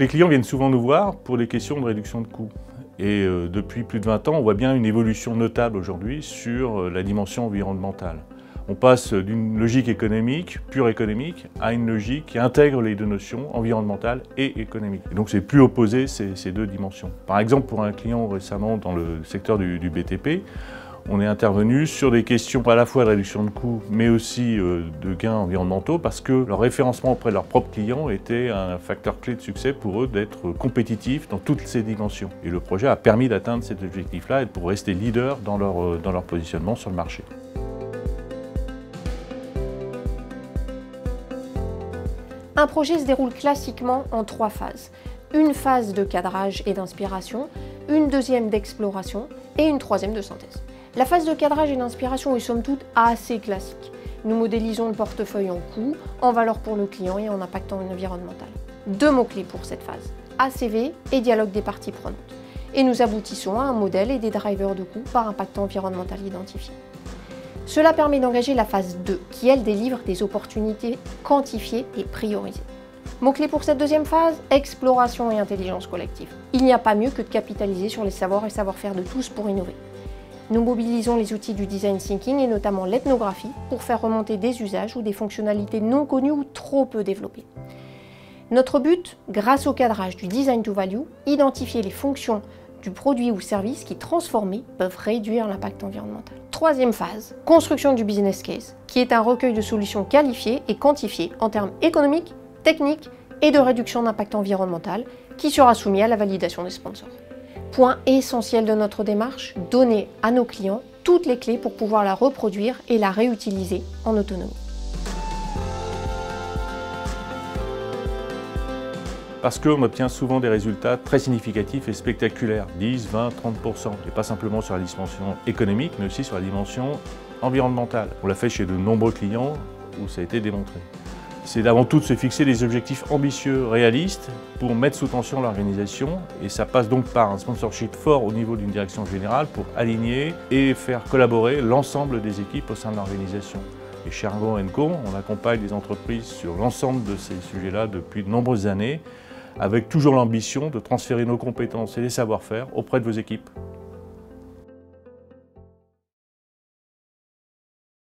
Les clients viennent souvent nous voir pour des questions de réduction de coûts. Et depuis plus de 20 ans, on voit bien une évolution notable aujourd'hui sur la dimension environnementale. On passe d'une logique économique, pure économique, à une logique qui intègre les deux notions, environnementale et économique. Et donc c'est plus opposer ces deux dimensions. Par exemple, pour un client récemment dans le secteur du BTP, on est intervenu sur des questions à la fois de réduction de coûts, mais aussi de gains environnementaux, parce que leur référencement auprès de leurs propres clients était un facteur clé de succès pour eux d'être compétitifs dans toutes ces dimensions. Et le projet a permis d'atteindre cet objectif-là et pour rester leader dans leur positionnement sur le marché. Un projet se déroule classiquement en 3 phases. Une phase de cadrage et d'inspiration, une deuxième d'exploration et une troisième de synthèse. La phase de cadrage et d'inspiration est somme toute assez classique. Nous modélisons le portefeuille en coûts, en valeur pour le client et en impact environnemental. 2 mots-clés pour cette phase, ACV et dialogue des parties prenantes. Et nous aboutissons à un modèle et des drivers de coûts par impact environnemental identifiés. Cela permet d'engager la phase 2, qui elle délivre des opportunités quantifiées et priorisées. Mots-clés pour cette deuxième phase, exploration et intelligence collective. Il n'y a pas mieux que de capitaliser sur les savoirs et savoir-faire de tous pour innover. Nous mobilisons les outils du design thinking et notamment l'ethnographie pour faire remonter des usages ou des fonctionnalités non connues ou trop peu développées. Notre but, grâce au cadrage du design to value, identifier les fonctions du produit ou service qui, transformés, peuvent réduire l'impact environnemental. Troisième phase, construction du business case, qui est un recueil de solutions qualifiées et quantifiées en termes économiques, techniques et de réduction d'impact environnemental, qui sera soumis à la validation des sponsors. Point essentiel de notre démarche, donner à nos clients toutes les clés pour pouvoir la reproduire et la réutiliser en autonomie. Parce qu'on obtient souvent des résultats très significatifs et spectaculaires, 10, 20, 30%, et pas simplement sur la dimension économique, mais aussi sur la dimension environnementale. On l'a fait chez de nombreux clients où ça a été démontré. C'est avant tout de se fixer des objectifs ambitieux, réalistes, pour mettre sous tension l'organisation, et ça passe donc par un sponsorship fort au niveau d'une direction générale pour aligner et faire collaborer l'ensemble des équipes au sein de l'organisation. Et chez Argan & Co, on accompagne les entreprises sur l'ensemble de ces sujets-là depuis de nombreuses années, avec toujours l'ambition de transférer nos compétences et les savoir-faire auprès de vos équipes.